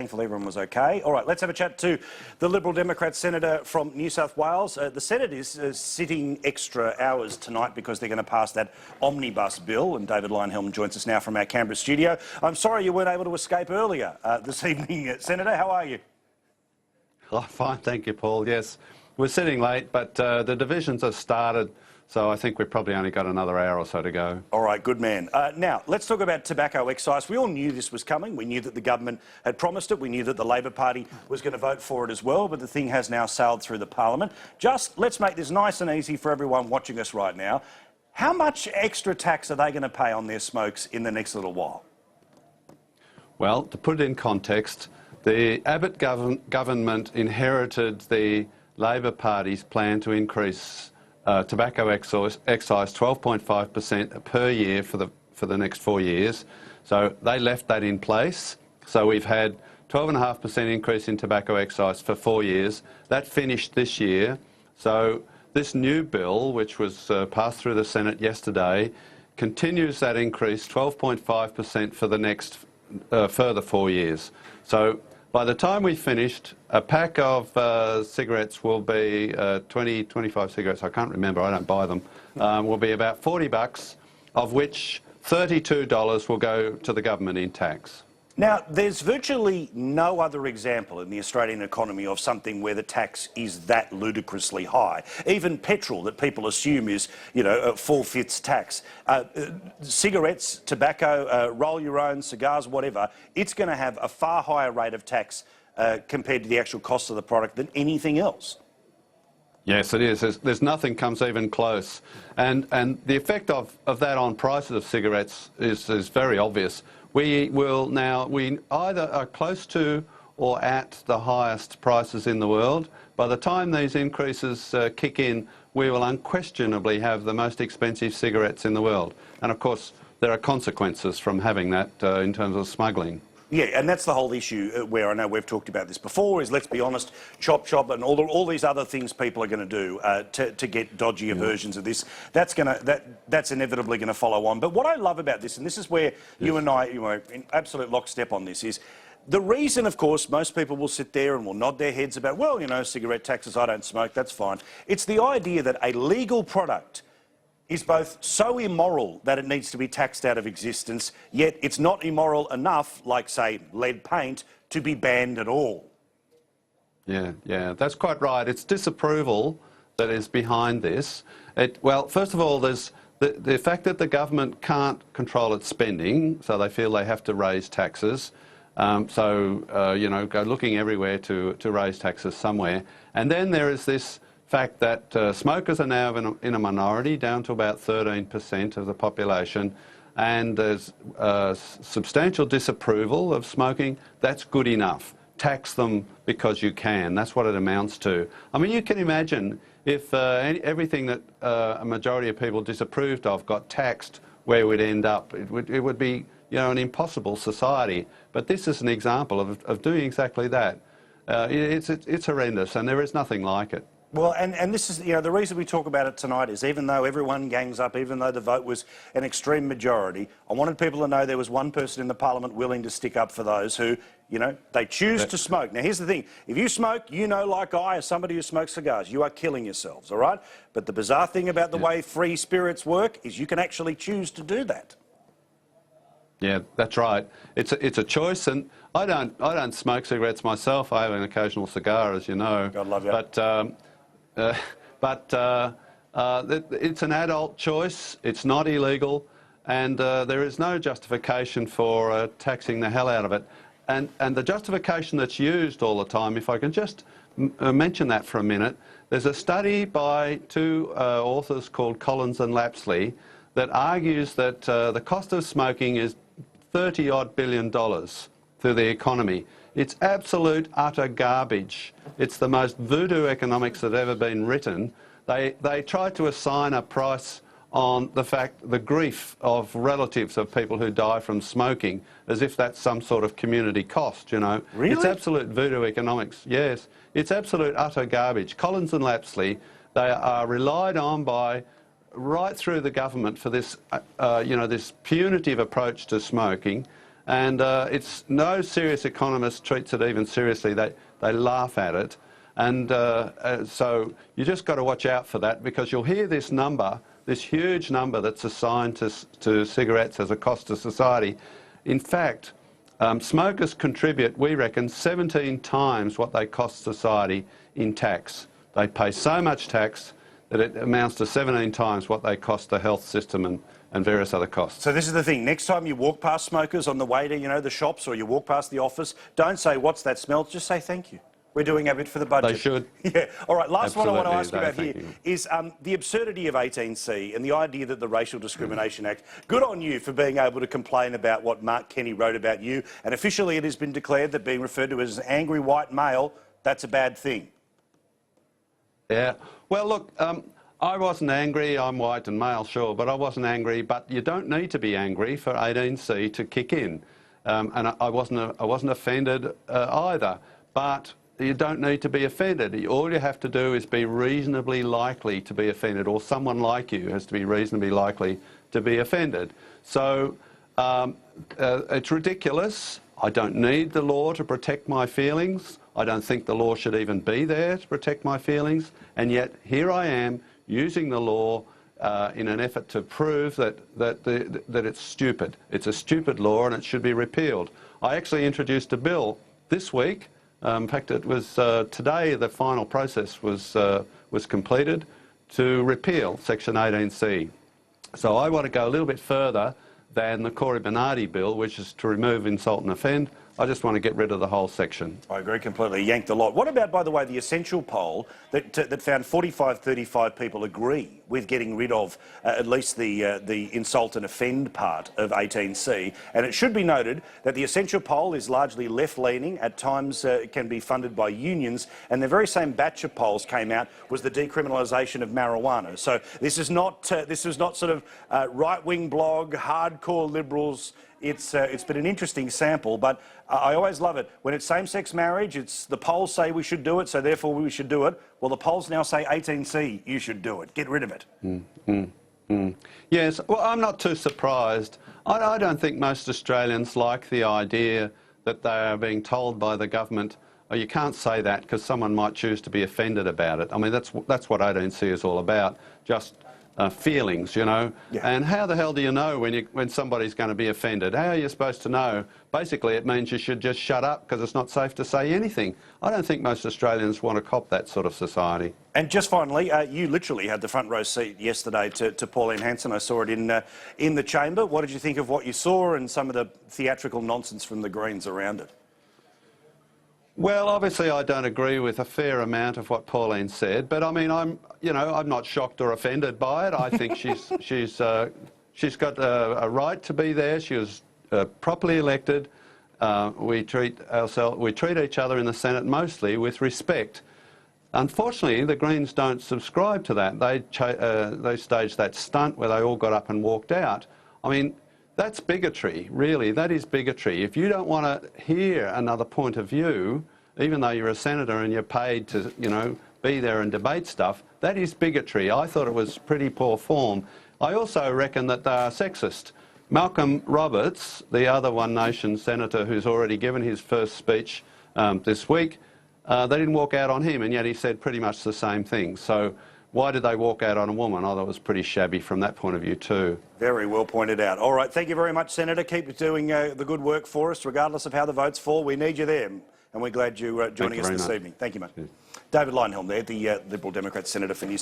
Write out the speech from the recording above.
Thankfully, everyone was okay. All right, let's have a chat to the Liberal Democrat Senator from New South Wales. The Senate is sitting extra hours tonight because they're going to pass that omnibus bill, and David Leyonhjelm joins us now from our Canberra studio. I'm sorry you weren't able to escape earlier this evening. Senator, how are you? Oh, fine, thank you, Paul. Yes, we're sitting late, but the divisions have started, so I think we've probably only got another hour or so to go. All right, good man. Now, let's talk about tobacco excise. We all knew this was coming. We knew that the government had promised it. We knew that the Labor Party was going to vote for it as well, but the thing has now sailed through the Parliament. Just let's make this nice and easy for everyone watching us right now. How much extra tax are they going to pay on their smokes in the next little while? Well, to put it in context, the Abbott government inherited the Labor Party's plan to increase tobacco excise 12.5% per year for the next 4 years. So they left that in place. So we've had 12.5% increase in tobacco excise for 4 years. That finished this year. So this new bill, which was passed through the Senate yesterday, continues that increase 12.5% for the next further 4 years. So by the time we finished, a pack of cigarettes will be 25 cigarettes, I can't remember, I don't buy them, will be about $40, of which $32 will go to the government in tax. Now, there's virtually no other example in the Australian economy of something where the tax is that ludicrously high. Even petrol, that people assume is, you know, 4/5 tax. Cigarettes, tobacco, roll your own, cigars, whatever, it's going to have a far higher rate of tax compared to the actual cost of the product than anything else. Yes, it is. There's nothing comes even close. And the effect of that on prices of cigarettes is very obvious. We either are close to or at the highest prices in the world. By the time these increases kick in, we will unquestionably have the most expensive cigarettes in the world. And of course, there are consequences from having that in terms of smuggling. Yeah, and that's the whole issue where I know we've talked about this before, is, let's be honest, chop chop and all these other things people are going to do to get dodgier versions of this. That's inevitably going to follow on. But what I love about this, and this is where you and I, you know, in absolute lockstep on this, is the reason, of course, most people will sit there and will nod their heads about, well, you know, cigarette taxes, I don't smoke, that's fine. It's the idea that a legal product is both so immoral that it needs to be taxed out of existence, yet it's not immoral enough, like, say, lead paint, to be banned at all. Yeah, that's quite right. It's disapproval that is behind this. Well, first of all, there's the fact that the government can't control its spending, so they feel they have to raise taxes. You know, go looking everywhere to raise taxes somewhere. And then there is this fact that smokers are now in a minority, down to about 13% of the population, and there's substantial disapproval of smoking. That's good enough. Tax them because you can. That's what it amounts to. I mean, you can imagine if everything that a majority of people disapproved of got taxed, where we'd end up. It would be, you know, an impossible society. But this is an example of doing exactly that. It's horrendous, and there is nothing like it. Well, and this is, you know, the reason we talk about it tonight is, even though everyone gangs up, even though the vote was an extreme majority, I wanted people to know there was one person in the Parliament willing to stick up for those who, you know, they choose to smoke. Now, here's the thing. If you smoke, you know, like I, as somebody who smokes cigars, you are killing yourselves, all right? But the bizarre thing about the way free spirits work is you can actually choose to do that. Yeah, that's right. It's a choice, and I don't smoke cigarettes myself. I have an occasional cigar, as you know. God love you. It's an adult choice. It's not illegal, and there is no justification for taxing the hell out of it. And the justification that's used all the time, if I can just mention that for a minute, there's a study by two authors called Collins and Lapsley that argues that the cost of smoking is $30-odd billion to the economy. It's absolute, utter garbage. It's the most voodoo economics that have ever been written. They try to assign a price on the grief of relatives of people who die from smoking, as if that's some sort of community cost, you know. Really? It's absolute voodoo economics, yes. It's absolute, utter garbage. Collins and Lapsley, they are relied on by right through the government for this, you know, this punitive approach to smoking. And it's no serious economist treats it even seriously. They laugh at it. And so you just got to watch out for that, because you'll hear this number, this huge number that's assigned to cigarettes as a cost to society. In fact, smokers contribute, we reckon, 17 times what they cost society in tax. They pay so much tax that it amounts to 17 times what they cost the health system and various other costs. So this is the thing. Next time you walk past smokers on the way to, the shops, or you walk past the office, don't say, "What's that smell?" Just say, "Thank you. We're doing a bit for the budget." They should. Yeah. All right. Last one I want to ask you about Absolutely, here thank you. is the absurdity of 18C and the idea that the Racial Discrimination Act. Good on you for being able to complain about what Mark Kenny wrote about you, and officially it has been declared that being referred to as an angry white male, that's a bad thing. Yeah. Well, look, I wasn't angry. I'm white and male, sure, but I wasn't angry. But you don't need to be angry for 18C to kick in, and I wasn't offended either. But you don't need to be offended. All you have to do is be reasonably likely to be offended, or someone like you has to be reasonably likely to be offended. So it's ridiculous. I don't need the law to protect my feelings. I don't think the law should even be there to protect my feelings. And yet here I am using the law in an effort to prove that it's stupid. It's a stupid law and it should be repealed. I actually introduced a bill this week. In fact, it was today the final process was completed to repeal Section 18C. So I want to go a little bit further than the Cory Bernardi bill, which is to remove insult and offend. I just want to get rid of the whole section. I agree completely. Yanked the lot. What about, by the way, the Essential poll that found 45-35 people agree with getting rid of at least the insult and offend part of 18C? And it should be noted that the Essential poll is largely left-leaning. At times, it can be funded by unions. And the very same batch of polls came out was the decriminalisation of marijuana. So this is not sort of right-wing blog, hardcore liberals. It's been an interesting sample, but I always love it. When it's same-sex marriage, it's the polls say we should do it, so therefore we should do it. Well, the polls now say 18C, you should do it. Get rid of it. Yes, well, I'm not too surprised. I don't think most Australians like the idea that they are being told by the government, oh, you can't say that because someone might choose to be offended about it. I mean, that's what 18C is all about, just feelings, Yeah. And how the hell do you know when somebody's going to be offended? How are you supposed to know? Basically, it means you should just shut up because it's not safe to say anything. I don't think most Australians want to cop that sort of society. And just finally, you literally had the front row seat yesterday to Pauline Hanson. I saw it in the chamber. What did you think of what you saw and some of the theatrical nonsense from the Greens around it? Well, obviously I don't agree with a fair amount of what Pauline said, but I mean, I'm not shocked or offended by it. I think she's got a right to be there. She was properly elected. We treat each other in the Senate mostly with respect. Unfortunately, the Greens don't subscribe to that. They staged that stunt where they all got up and walked out. I mean, that's bigotry, really. That is bigotry. If you don't want to hear another point of view, even though you're a senator and you're paid to, be there and debate stuff, that is bigotry. I thought it was pretty poor form. I also reckon that they are sexist. Malcolm Roberts, the other One Nation senator who's already given his first speech this week, they didn't walk out on him, and yet he said pretty much the same thing. So why did they walk out on a woman? I thought it was pretty shabby from that point of view too. Very well pointed out. All right, thank you very much, Senator. Keep doing the good work for us, regardless of how the votes fall. We need you there, and we're glad you're joining us this evening. Thank you, mate. David Leyonhjelm there, the Liberal Democrat Senator for New